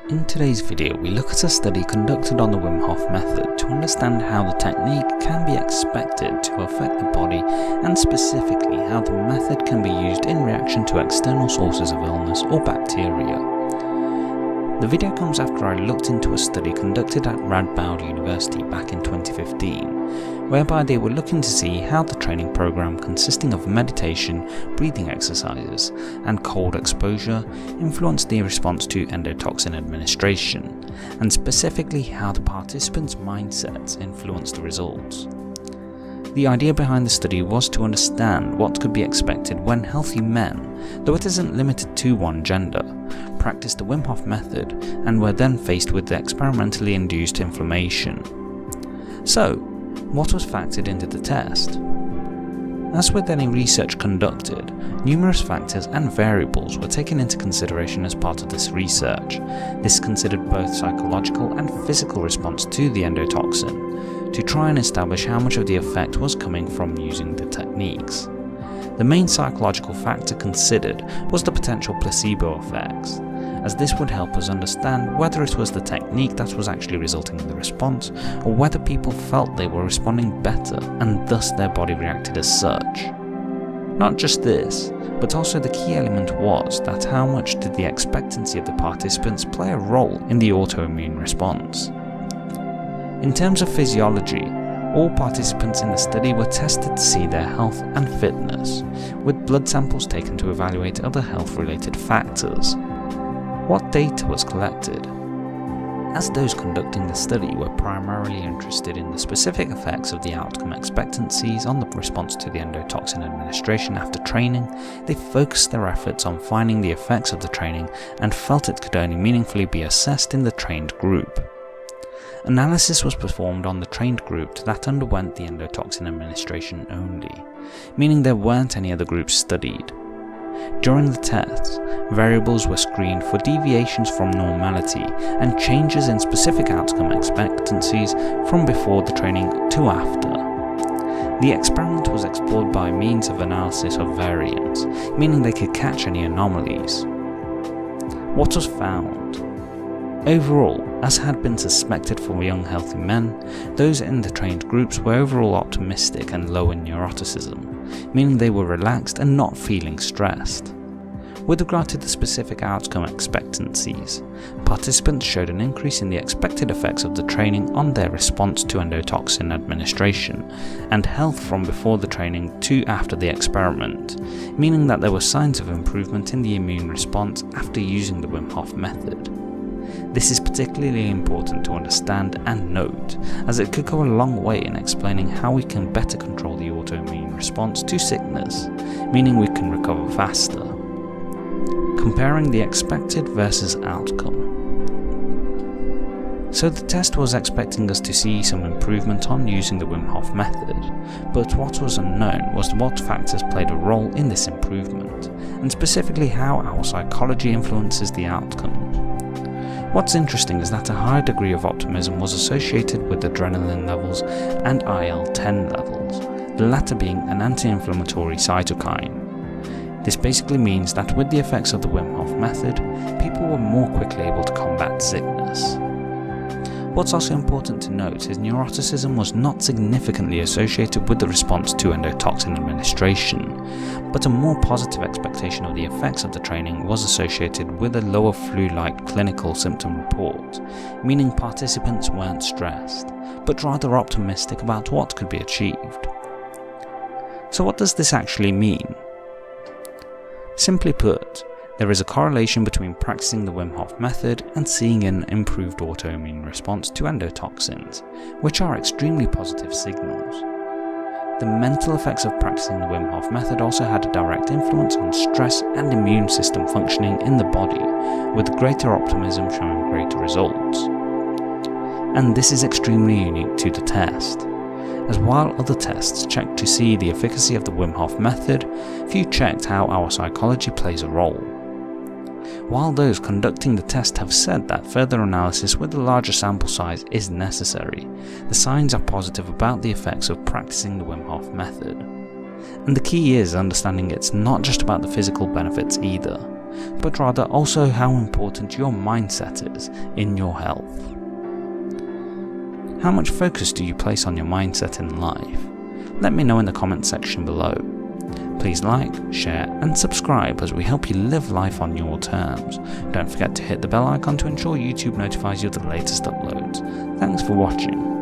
In today's video, we look at a study conducted on the Wim Hof Method to understand how the technique can be expected to affect the body and specifically how the method can be used in reaction to external sources of illness or bacteria. The video comes after I looked into a study conducted at Radboud University back in 2015, whereby they were looking to see how the training program consisting of meditation, breathing exercises, and cold exposure influenced the response to endotoxin administration, and specifically how the participants' mindsets influenced the results. The idea behind the study was to understand what could be expected when healthy men, though it isn't limited to one gender, practiced the Wim Hof method and were then faced with the experimentally induced inflammation. So, what was factored into the test? As with any research conducted, numerous factors and variables were taken into consideration as part of this research. This considered both psychological and physical response to the endotoxin, to try and establish how much of the effect was coming from using the techniques. The main psychological factor considered was the potential placebo effects, as this would help us understand whether it was the technique that was actually resulting in the response, or whether people felt they were responding better and thus their body reacted as such. Not just this, but also the key element was that how much did the expectancy of the participants play a role in the autoimmune response. In terms of physiology, all participants in the study were tested to see their health and fitness, with blood samples taken to evaluate other health-related factors. What data was collected? As those conducting the study were primarily interested in the specific effects of the outcome expectancies on the response to the endotoxin administration after training, they focused their efforts on finding the effects of the training and felt it could only meaningfully be assessed in the trained group. Analysis was performed on the trained group that underwent the endotoxin administration only, meaning there weren't any other groups studied. During the tests, variables were screened for deviations from normality and changes in specific outcome expectancies from before the training to after. The experiment was explored by means of analysis of variance, meaning they could catch any anomalies. What was found? Overall, as had been suspected for young healthy men, those in the trained groups were overall optimistic and low in neuroticism, meaning they were relaxed and not feeling stressed. With regard to the specific outcome expectancies, participants showed an increase in the expected effects of the training on their response to endotoxin administration, and health from before the training to after the experiment, meaning that there were signs of improvement in the immune response after using the Wim Hof method. This is particularly important to understand and note, as it could go a long way in explaining how we can better control the autoimmune response to sickness, meaning we can recover faster. Comparing the expected versus outcome. So the test was expecting us to see some improvement on using the Wim Hof method, but what was unknown was what factors played a role in this improvement, and specifically how our psychology influences the outcome. What's interesting is that a high degree of optimism was associated with adrenaline levels and IL-10 levels, the latter being an anti-inflammatory cytokine. This basically means that with the effects of the Wim Hof method, people were more quickly able to combat sickness. What's also important to note is neuroticism was not significantly associated with the response to endotoxin administration, but a more positive expectation of the effects of the training was associated with a lower flu-like clinical symptom report, meaning participants weren't stressed, but rather optimistic about what could be achieved. So what does this actually mean? Simply put, there is a correlation between practicing the Wim Hof method and seeing an improved autoimmune response to endotoxins, which are extremely positive signals. The mental effects of practicing the Wim Hof method also had a direct influence on stress and immune system functioning in the body, with greater optimism showing greater results. And this is extremely unique to the test, as while other tests checked to see the efficacy of the Wim Hof method, few checked how our psychology plays a role. While those conducting the test have said that further analysis with a larger sample size is necessary, the signs are positive about the effects of practicing the Wim Hof method. And the key is understanding it's not just about the physical benefits either. but rather also how important your mindset is in your health. How much focus do you place on your mindset in life? Let me know in the comment section below. Please like, share and subscribe as we help you live life on your terms. Don't forget to hit the bell icon to ensure YouTube notifies you of the latest uploads. Thanks for watching.